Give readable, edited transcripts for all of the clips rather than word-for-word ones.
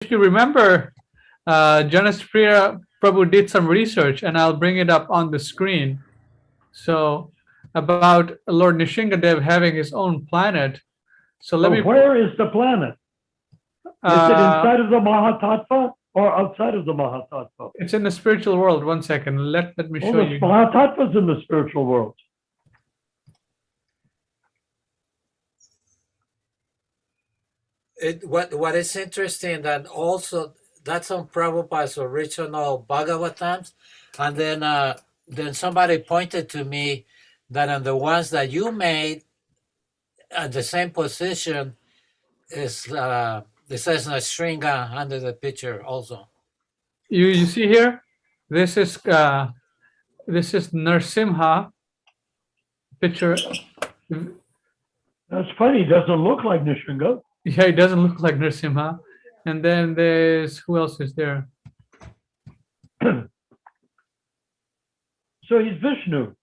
if you remember, Jonas Priya Prabhu did some research, and I'll bring it up on the screen. So, about Lord Nishingadev having his own planet. So let So me. where is the planet? Is it inside of the Mahatattva or outside of the Mahatattva? It's in the spiritual world. One second. Let me Well, show the you. Mahatattva is in the spiritual world. What is interesting that also that's on Prabhupada's original Bhagavatams, and then somebody pointed to me that on the ones that you made at the same position is it says Stringa under the picture also. You see here. This is Narsimha picture. That's funny. It doesn't look like Nishinga. Yeah, it doesn't look like Narsimha. And then there's who else is there? So he's Vishnu.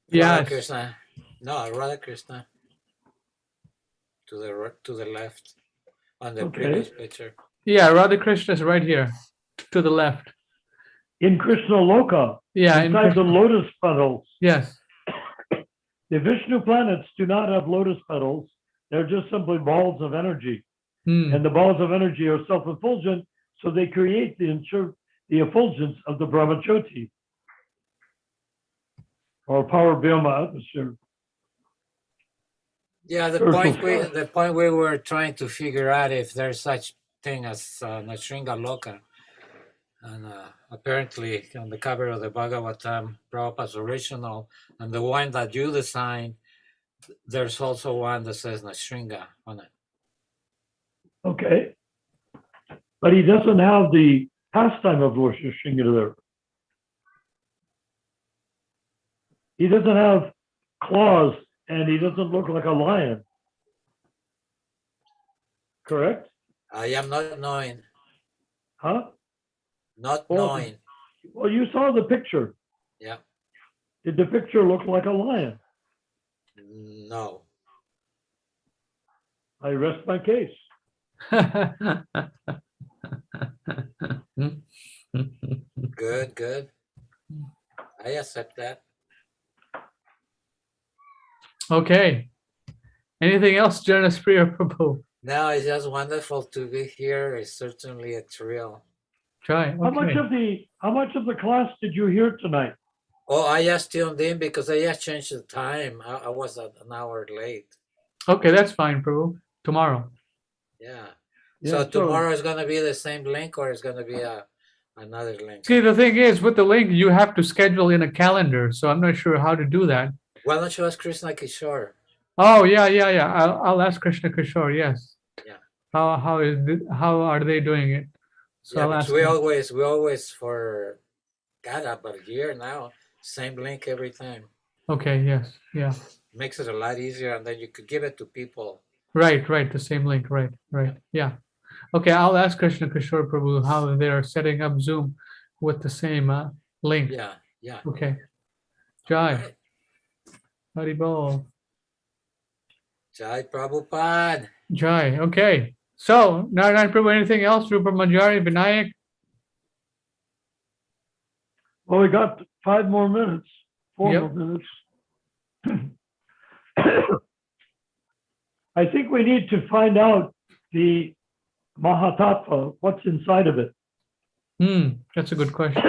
Yes. Krishna. No, Radha Krishna. To the left on the previous picture. Yeah, Radha Krishna is right here to the left. In Krishna Loka. Yeah, inside the lotus petals. Yes. The Vishnu planets do not have lotus petals. They're just simply balls of energy. And the balls of energy are self-effulgent, so they create the effulgence of the Brahmajyoti, or power Vyoma atmosphere. Yeah, the point we were trying to figure out if there's such thing as Nashringa Loka. And apparently on the cover of the Bhagavatam, Prabhupada's original, and the one that you designed, there's also one that says Nashringa on it. Okay. But he doesn't have the pastime of Lord Nashringa there. He doesn't have claws, and he doesn't look like a lion. Correct? I am not knowing. Huh? Not knowing. Well, you saw the picture. Yeah. Did the picture look like a lion? No. I rest my case. Good. I accept that. Okay. Anything else, Jonas Priya Prabhu? No, it's just wonderful to be here. It's certainly a thrill. Try. Okay. How much of the class did you hear tonight? Oh, I just tuned in because I just changed the time. I was an hour late. Okay, that's fine, Prabhu. Tomorrow. Yeah. So tomorrow is going to be the same link, or it's going to be another link? See, the thing is, with the link, you have to schedule in a calendar, so I'm not sure how to do that. Why don't you ask Krishna Kishore? Oh, yeah. I'll ask Krishna Kishore, yes. Yeah. How are they doing it? So yeah, I'll ask we always for about a year now, same link every time. Okay, yes, yeah. Makes it a lot easier, and then you could give it to people. Right, the same link, right, yeah. Okay, I'll ask Krishna Kishore Prabhu how they are setting up Zoom with the same link. Yeah. Okay. Jai. Right. Haribol. Jai Prabhupada. Jai, okay. So, Narayan Prabhu, anything else? Rupa Manjari, Vinayak? Well, we got 5 more minutes. 4 Yep. more minutes. I think we need to find out the Mahatattva, what's inside of it. That's a good question.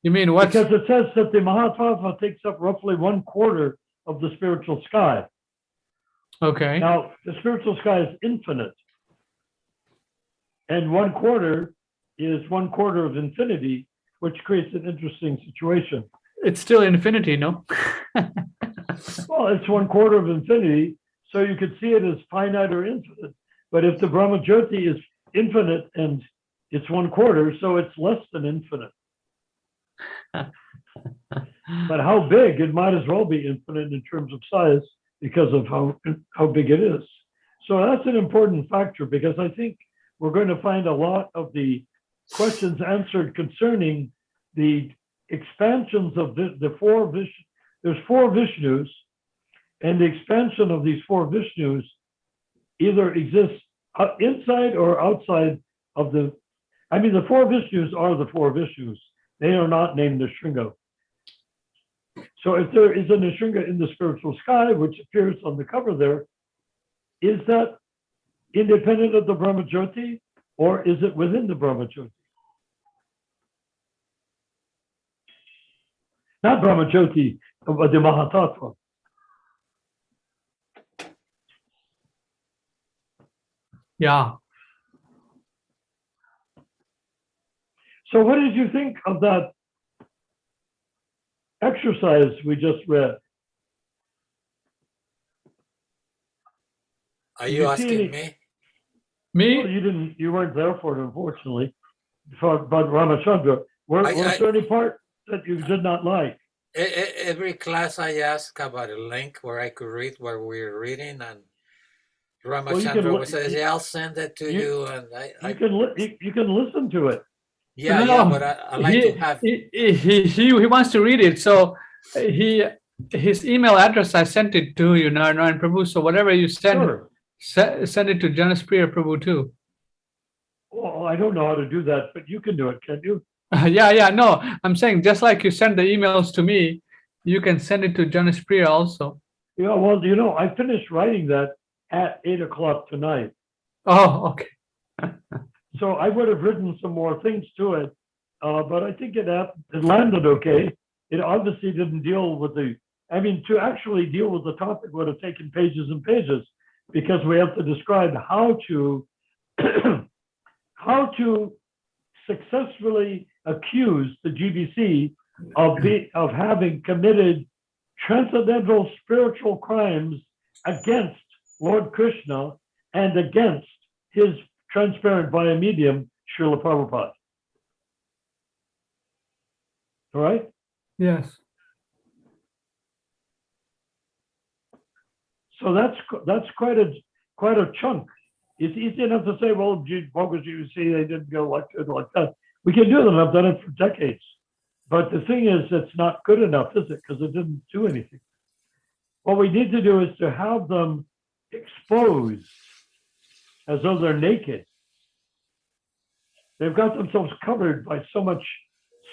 You mean what? Because it says that the Mahatattva takes up roughly 1/4 of the spiritual sky. Okay. Now, the spiritual sky is infinite. And 1/4 is 1/4 of infinity, which creates an interesting situation. It's still infinity, no? Well, it's 1/4 of infinity, so you could see it as finite or infinite. But if the Brahmajyoti is infinite and it's 1/4, so it's less than infinite. But how big? It might as well be infinite in terms of size because of how big it is. So that's an important factor, because I think we're going to find a lot of the questions answered concerning the expansions of the 4 Vishnus. There's 4 Vishnus, and the expansion of these 4 Vishnus either exists inside or outside of the, I mean, the four Vishnus are the four Vishnus. They are not named Nrsimha. So if there is a Nrsimha in the spiritual sky, which appears on the cover there, is that independent of the Brahmajyoti, or is it within the Brahmajyoti? Not Brahmajyoti, but the Mahatattva. Yeah. So what did you think of that exercise we just read? Are Did you you see asking any- me? Well, Me? you weren't there for it, unfortunately. But Ramachandra, was there any part that you did not like? Every class I ask about a link where I could read what we're reading, and Ramachandra li- says, "Yeah, I'll send it to you- you." And You can listen to it. yeah, No, but I like to have. he wants to read it. So his email address, I sent it to you, Narayan Prabhu. So whatever you send, Sure. send it to Janaspriya Prabhu too. Well, I don't know how to do that, but you can do it, can't you? Yeah, no, I'm saying just like you send the emails to me, you can send it to Janaspriya also. Yeah, well, you know, I finished writing that at 8 o'clock tonight. Oh, okay. So I would have written some more things to it, but I think it landed okay. It obviously didn't deal with to actually deal with the topic would have taken pages and pages, because we have to describe how to how to successfully accuse the GBC of having committed transcendental spiritual crimes against Lord Krishna and against his transparent via medium, Srila Prabhupada. All right? Yes. So that's quite a chunk. It's easy enough to say, well, bogus GBC, they didn't go like that. We can do that. I've done it for decades. But the thing is, it's not good enough, is it? Because it didn't do anything. What we need to do is to have them exposed as though they're naked. They've got themselves covered by so much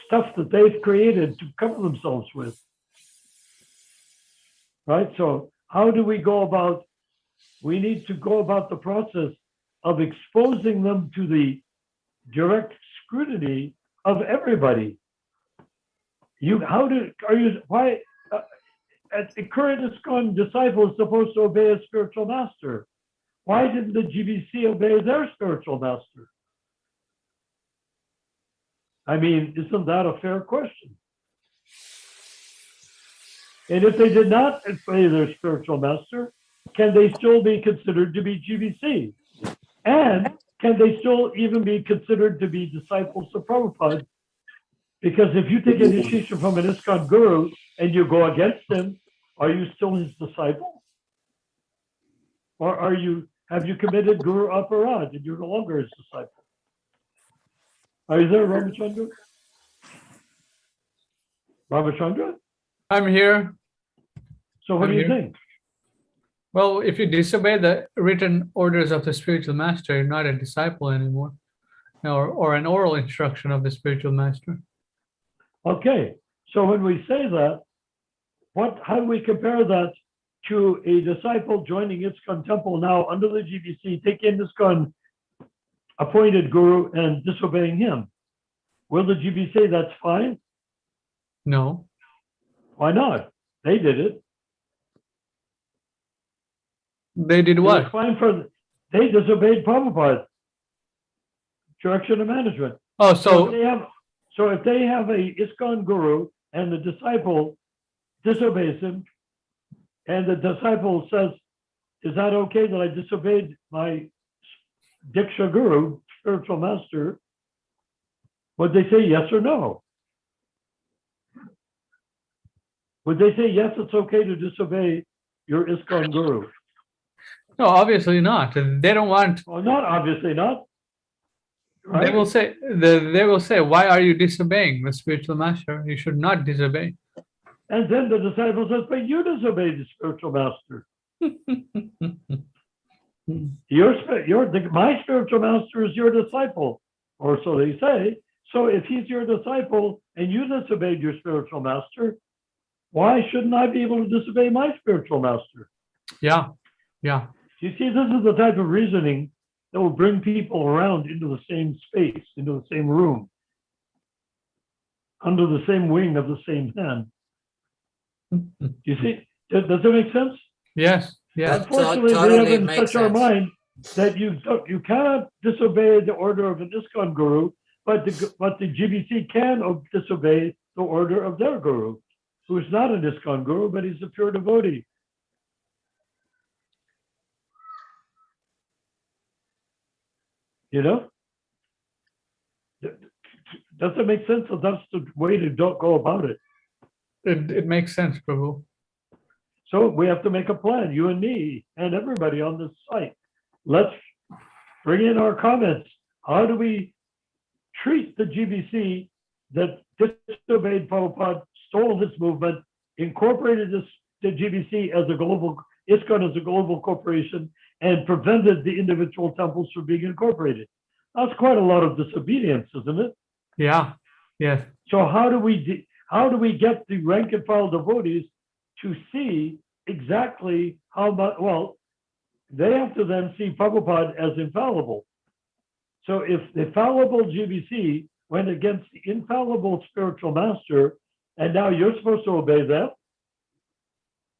stuff that they've created to cover themselves with. Right? So how do we go about? We need to go about the process of exposing them to the direct scrutiny of everybody. Why the current ISKCON disciple is supposed to obey a spiritual master? Why didn't the GBC obey their spiritual master? I mean, isn't that a fair question? And if they did not obey their spiritual master, can they still be considered to be GBC? And can they still even be considered to be disciples of Prabhupada? Because if you take initiation from an ISKCON guru and you go against him, are you still his disciple? Or have you committed guru aparad and you're no longer his disciple? Are you there, Ramachandra? Ramachandra? I'm here. So what I'm do you here. think? Well, if you disobey the written orders of the spiritual master, you're not a disciple anymore, or an oral instruction of the spiritual master. Okay, so when we say that, how do we compare that to a disciple joining ISKCON temple now under the GBC, taking ISKCON appointed guru and disobeying him? Will the GBC say that's fine? No. Why not? They did it. They did It was what? fine they disobeyed Prabhupada. Direction and management. Oh, So so if they have a ISKCON guru and the disciple disobeys him, and the disciple says, is that okay that I disobeyed my Diksha guru, spiritual master? Would they say yes or no? Would they say, yes, it's okay to disobey your ISKCON guru? no, obviously not. They don't want. Well, not obviously not. Right? They will say, why are you disobeying the spiritual master? You should not disobey. And then the disciple says, but you disobeyed the spiritual master. My spiritual master is your disciple, or so they say. So if he's your disciple and you disobeyed your spiritual master, why shouldn't I be able to disobey my spiritual master? Yeah. Yeah. You see, this is the type of reasoning that will bring people around into the same space, into the same room, under the same wing of the same hand. You see, does that make sense? Yes. Yes. That Unfortunately, we totally have in makes such our sense. mind that you cannot disobey the order of an ISKCON guru, but the GBC can disobey the order of their guru, who is not an ISKCON guru, but he's a pure devotee. You know? Does that make sense? So that's the way to go about it. It makes sense, Prabhu. So we have to make a plan, you and me and everybody on this site. Let's bring in our comments. How do we treat the GBC that disobeyed Prabhupada, stole this movement, incorporated the GBC as a global, ISKCON as a global corporation, and prevented the individual temples from being incorporated? That's quite a lot of disobedience, isn't it? Yeah. Yes. So how do we get the rank and file devotees to see exactly how much? Well, they have to then see Prabhupada as infallible. So if the fallible GBC went against the infallible spiritual master, and now you're supposed to obey them,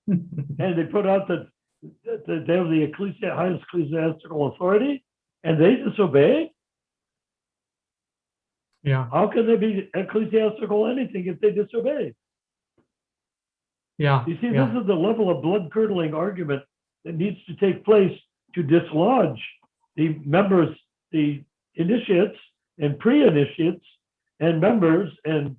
and they put out that they have the highest ecclesiastical authority, and they disobey, Yeah. how can they be ecclesiastical anything if they disobey? Yeah. You see, Yeah. this is the level of blood-curdling argument that needs to take place to dislodge the members, the initiates and pre-initiates and members and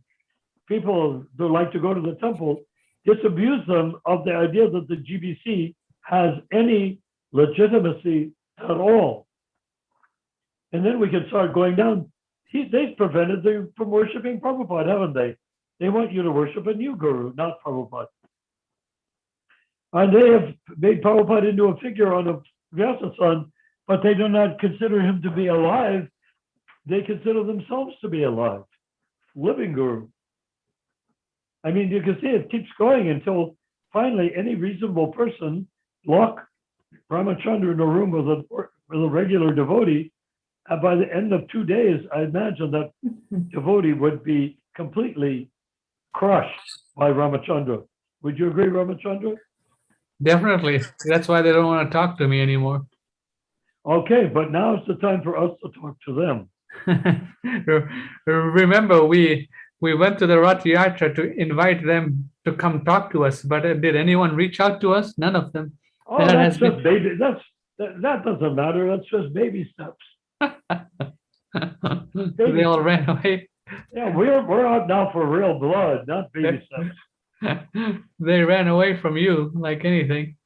people who like to go to the temple, disabuse them of the idea that the GBC has any legitimacy at all. And then we can start going down. They've prevented them from worshiping Prabhupada, haven't they? They want you to worship a new guru, not Prabhupada. And they have made Prabhupada into a figure on a Vyasa-san, but they do not consider him to be alive. They consider themselves to be alive, living guru. I mean, you can see it keeps going until finally any reasonable person lock Ramachandra in a room with a regular devotee. And by the end of 2 days, I imagine that devotee would be completely crushed by Ramachandra. Would you agree, Ramachandra? Definitely. That's why they don't want to talk to me anymore. Okay, but now it's the time for us to talk to them. Remember, we went to the Rath Yatra to invite them to come talk to us, but did anyone reach out to us? None of them. Oh, That that's has been- just baby. That doesn't matter. That's just baby steps. They all ran away. Yeah, we're out now for real blood, not baby steps. They ran away from you like anything.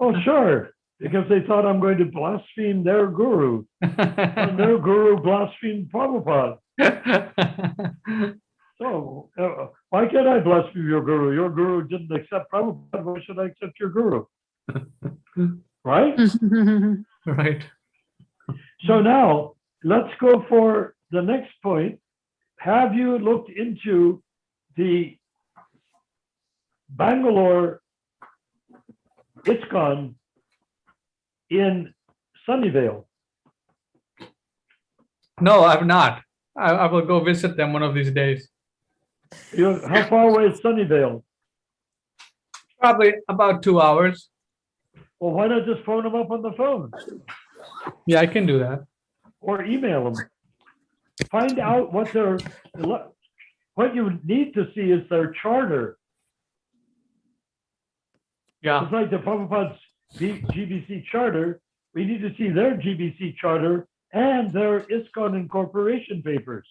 Oh, sure, because they thought I'm going to blaspheme their guru, and their guru blasphemed Prabhupada. So why can't I blaspheme your guru? Your guru didn't accept Prabhupada. Why should I accept your guru? Right? Right. So now let's go for the next point. Have you looked into the Bangalore ISKCON in Sunnyvale? No, I've not. I will go visit them one of these days. How far away is Sunnyvale? Probably about 2 hours. Well, why not just phone them up on the phone Yeah, I can do that. or email them? Find out what you need to see is their charter. Yeah. It's like the Prabhupada's GBC charter. We need to see their GBC charter and their ISKCON incorporation papers.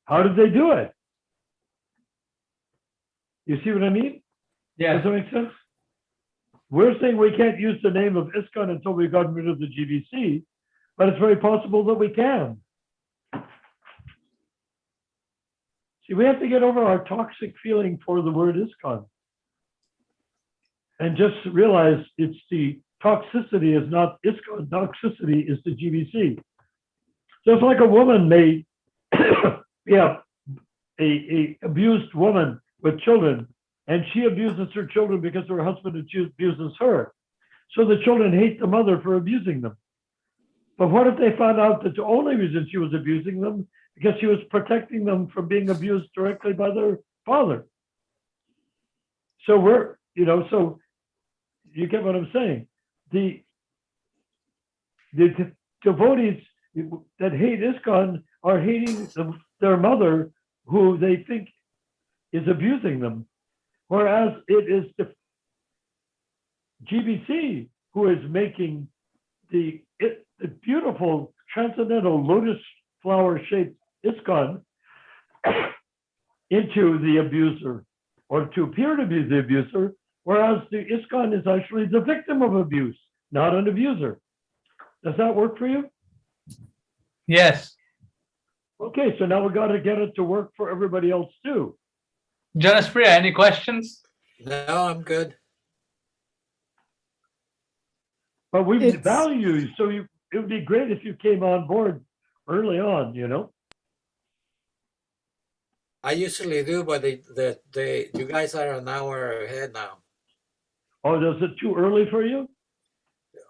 How did they do it? You see what I mean? Yeah. Does that make sense? We're saying we can't use the name of ISKCON until we've gotten rid of the GBC, but it's very possible that we can. See, we have to get over our toxic feeling for the word ISKCON. And just realize it's the toxicity is not ISKCON, toxicity is the GBC. Just like a woman may be a abused woman with children, and she abuses her children because her husband abuses her. So the children hate the mother for abusing them. But what if they found out that the only reason she was abusing them because she was protecting them from being abused directly by their father? So so you get what I'm saying. The devotees that hate ISKCON are hating their mother, who they think is abusing them, whereas it is the GBC who is making the beautiful transcendental lotus flower shaped ISKCON into the abuser, or to appear to be the abuser, whereas the ISKCON is actually the victim of abuse, not an abuser. Does that work for you? Yes. Okay, so now we got to get it to work for everybody else too. Jonas Priya, any questions? No, I'm good. But we It's- value you, so it would be great if you came on board early on, I usually do, but you guys are an hour ahead now Oh, is it too early for you?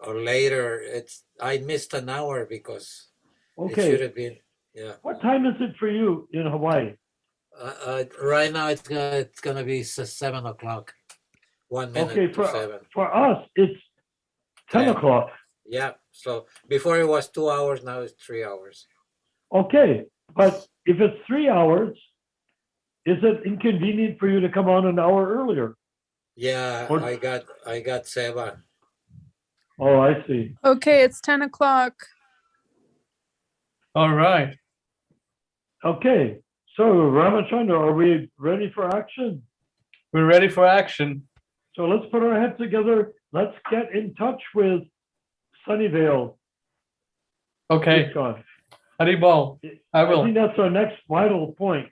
or later. I missed an hour because it should Okay. have been. Yeah. What time is it for you in Hawaii? Right now it's gonna be 7 o'clock. 1 minute Okay, to 7. for us, it's 10 10. o'clock. Yeah. So before it was 2 hours, now it's 3 hours. Okay, but if it's 3 hours, is it inconvenient for you to come on an hour earlier? Yeah, Or- I got 7. Oh, I see. Okay, it's 10 o'clock. All right. Okay, so Ramachandra, are we ready for action? We're ready for action. So let's put our heads together. Let's get in touch with Sunnyvale. Okay. ISKCON. Haribol. I will. think that's our next vital point.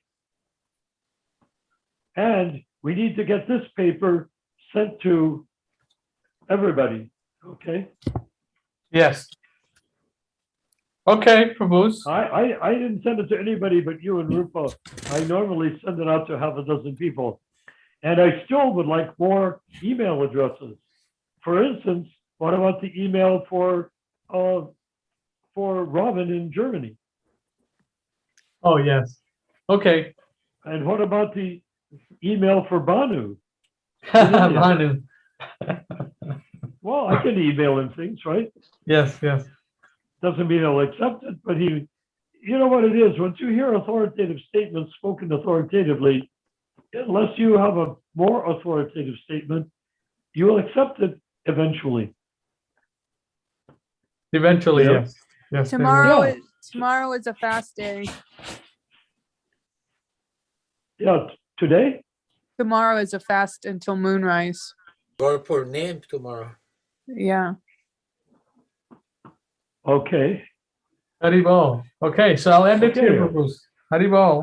And we need to get this paper sent to everybody, okay? Yes. Okay, Prabhus. I didn't send it to anybody but you and Rupa. I normally send it out to half a dozen people. And I still would like more email addresses. For instance, what about the email for Robin in Germany? Oh, yes. Okay. And what about the email for Banu? Manu. Well, I can email him things, right? Yes, yes. Doesn't mean he'll accept it, but you know what it is. Once you hear authoritative statements spoken authoritatively, unless you have a more authoritative statement, you will accept it eventually. Eventually, Yeah. yes. Yes. they will. Tomorrow is a fast day. Yeah, today? Tomorrow is a fast until moonrise. Or for name tomorrow. Yeah. Okay. Haribol. Okay, so I'll end it here, Okay. Prabhus. Haribol.